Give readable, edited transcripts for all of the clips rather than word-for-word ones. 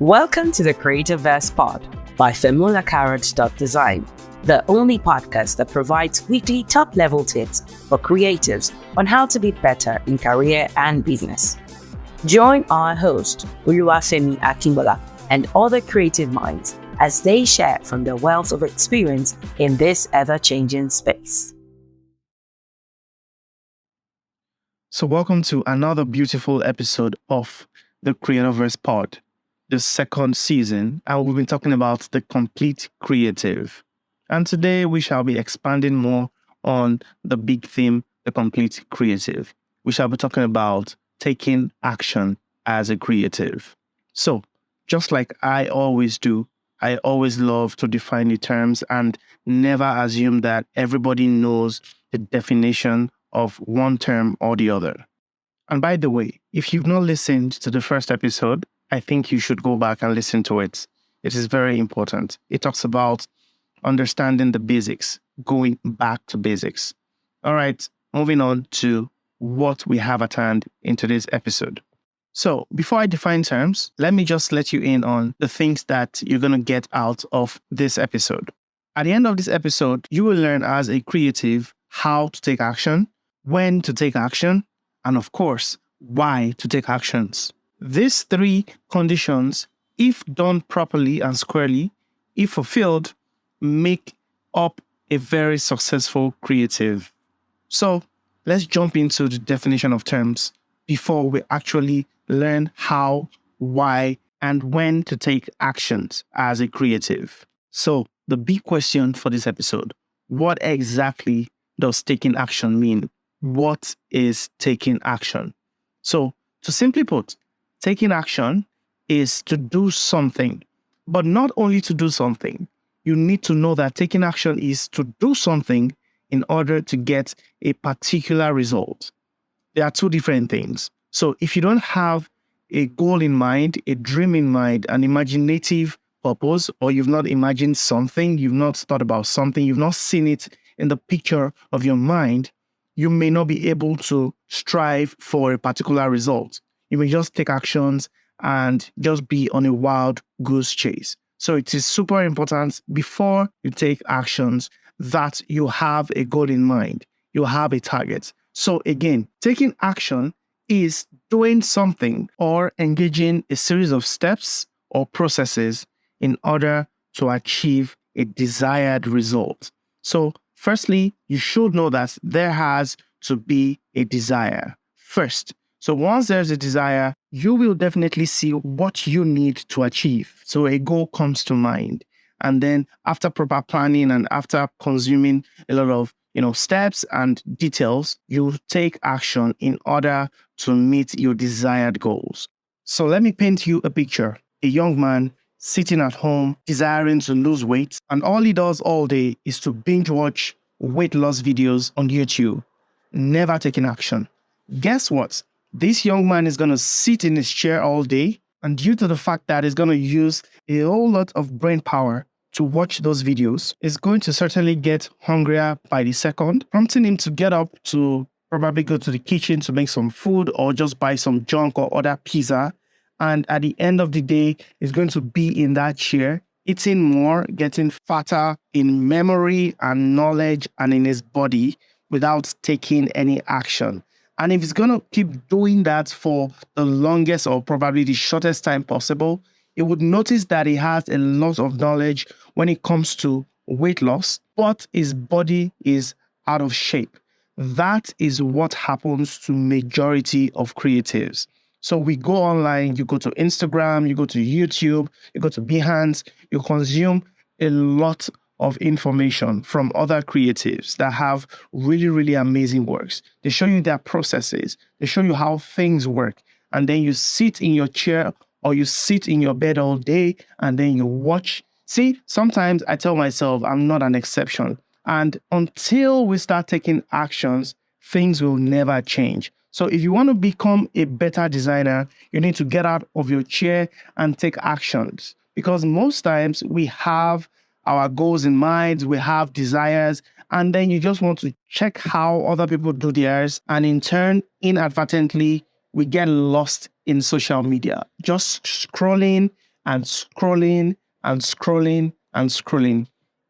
Welcome to the Creative Verse Pod by Design, the only podcast that provides weekly top-level tips for creatives on how to be better in career and business. Join our host, Oluwafemi and other creative minds as they share from their wealth of experience in this ever-changing space. So welcome to another beautiful episode of the Creative Verse Pod, the second season, and we've been talking about the complete creative. And today we shall be expanding more on the big theme, the complete creative. We shall be talking about taking action as a creative. So, just like I always do, I always love to define the terms and never assume that everybody knows the definition of one term or the other. And by the way, if you've not listened to the first episode, I think you should go back and listen to it. It is very important. It talks about understanding the basics, going back to basics. All right, moving on to what we have at hand in today's episode. So before I define terms, let me just let you in on the things that you're going to get out of this episode. At the end of this episode, you will learn as a creative how to take action, when to take action, and of course, why to take actions. These three conditions, if done properly and squarely, if fulfilled, make up a very successful creative. So let's jump into the definition of terms before we actually learn how, why, and when to take actions as a creative. So the big question for this episode, what exactly does taking action mean? What is taking action? So to simply put, taking action is to do something, but not only to do something. You need to know that taking action is to do something in order to get a particular result. There are two different things. So if you don't have a goal in mind, a dream in mind, an imaginative purpose, or you've not imagined something, you've not thought about something, you've not seen it in the picture of your mind, you may not be able to strive for a particular result. You may just take actions and just be on a wild goose chase. So it is super important before you take actions that you have a goal in mind. You have a target. So again, taking action is doing something or engaging a series of steps or processes in order to achieve a desired result. So firstly, you should know that there has to be a desire first. So once there's a desire, you will definitely see what you need to achieve. So a goal comes to mind. And then after proper planning and after consuming a lot of steps and details, you take action in order to meet your desired goals. So let me paint you a picture. A young man sitting at home, desiring to lose weight, and all he does all day is to binge watch weight loss videos on YouTube, never taking action. Guess what? This young man is going to sit in his chair all day, and due to the fact that he's going to use a whole lot of brain power to watch those videos, is going to certainly get hungrier by the second, prompting him to get up to probably go to the kitchen to make some food or just buy some junk or order pizza. And at the end of the day, he's going to be in that chair, eating more, getting fatter in memory and knowledge and in his body without taking any action. And if he's going to keep doing that for the longest or probably the shortest time possible, he would notice that he has a lot of knowledge when it comes to weight loss, but his body is out of shape. That is what happens to majority of creatives. So we go online, you go to Instagram, you go to YouTube, you go to Behance, you consume a lot of information from other creatives that have really, really amazing works. They show you their processes. They show you how things work. And then you sit in your chair or you sit in your bed all day and then you watch. See, sometimes I tell myself I'm not an exception. And until we start taking actions, things will never change. So if you want to become a better designer, you need to get out of your chair and take actions. Because most times we have our goals in mind, we have desires, and then you just want to check how other people do theirs. And in turn, inadvertently, we get lost in social media, just scrolling and scrolling and scrolling and scrolling.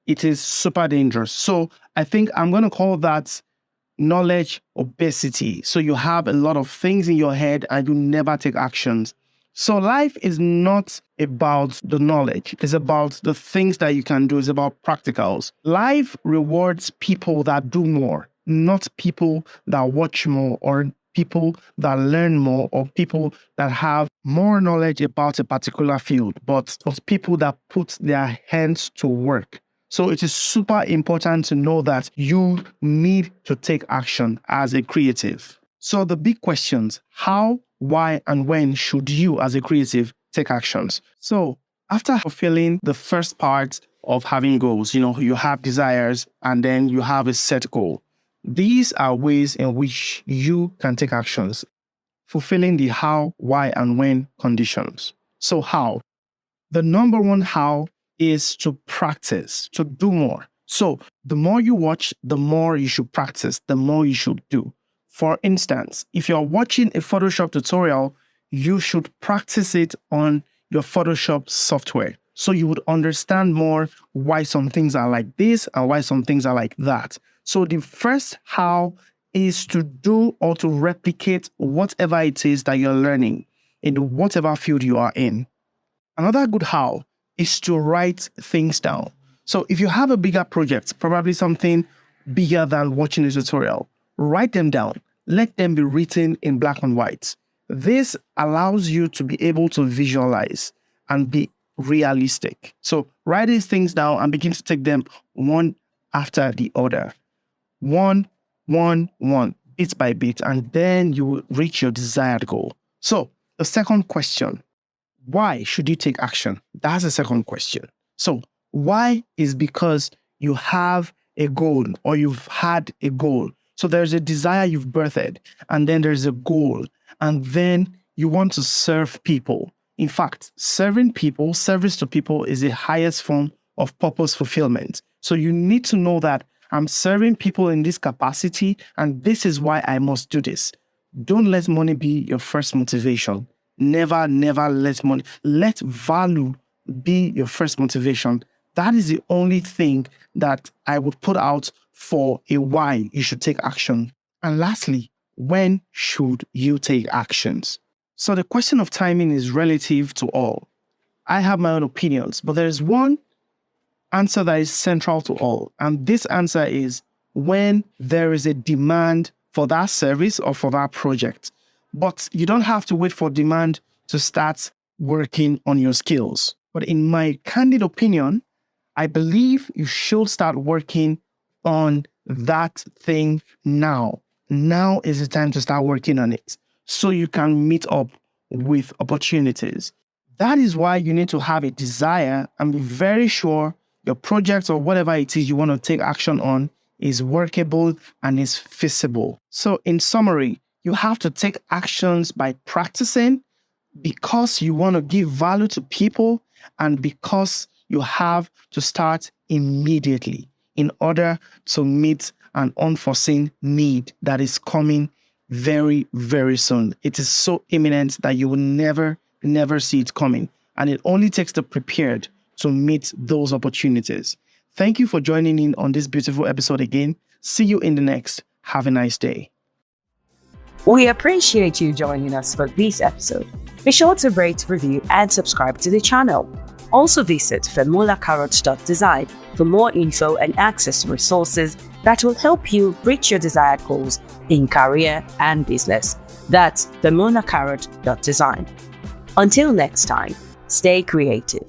It is super dangerous. So I think I'm going to call that knowledge obesity. So you have a lot of things in your head and you never take actions. So life is not about the knowledge. It's about the things that you can do. It's about practicals. Life rewards people that do more, not people that watch more or people that learn more or people that have more knowledge about a particular field, but people that put their hands to work. So it is super important to know that you need to take action as a creative. So the big questions: how, why, and when should you as a creative take actions? So after fulfilling the first part of having goals, you have desires and then you have a set goal. These are ways in which you can take actions, fulfilling the how, why, and when conditions. So how? The number one how is to practice, to do more. So the more you watch, the more you should practice, the more you should do. For instance, if you're watching a Photoshop tutorial, you should practice it on your Photoshop software. So you would understand more why some things are like this and why some things are like that. So the first how is to do or to replicate whatever it is that you're learning in whatever field you are in. Another good how is to write things down. So if you have a bigger project, probably something bigger than watching a tutorial, write them down. Let them be written in black and white. This allows you to be able to visualize and be realistic. So write these things down and begin to take them one after the other. One, bit by bit, and then you will reach your desired goal. So the second question: why should you take action? That's the second question. So why is because you have a goal or you've had a goal. So there's a desire you've birthed, and then there's a goal, and then you want to serve people. In fact, serving people, service to people is the highest form of purpose fulfillment. So you need to know that I'm serving people in this capacity, and this is why I must do this. Don't let money be your first motivation. Never let money. Let value be your first motivation. That is the only thing that I would put out for a why you should take action. And lastly, when should you take actions? So the question of timing is relative to all. I have my own opinions, but there's one answer that is central to all. And this answer is when there is a demand for that service or for that project. But you don't have to wait for demand to start working on your skills. But in my candid opinion, I believe you should start working on that thing now. Now is the time to start working on it so you can meet up with opportunities. That is why you need to have a desire and be very sure your project or whatever it is you want to take action on is workable and is feasible. So in summary, you have to take actions by practicing because you want to give value to people and because you have to start immediately in order to meet an unforeseen need that is coming very, very soon. It is so imminent that you will never see it coming. And it only takes the prepared to meet those opportunities. Thank you for joining in on this beautiful episode again. See you in the next. Have a nice day. We appreciate you joining us for this episode. Be sure to rate, review, and subscribe to the channel. Also visit femulacarrot.design for more info and access to resources that will help you reach your desired goals in career and business. That's femulacarrot.design. Until next time, stay creative.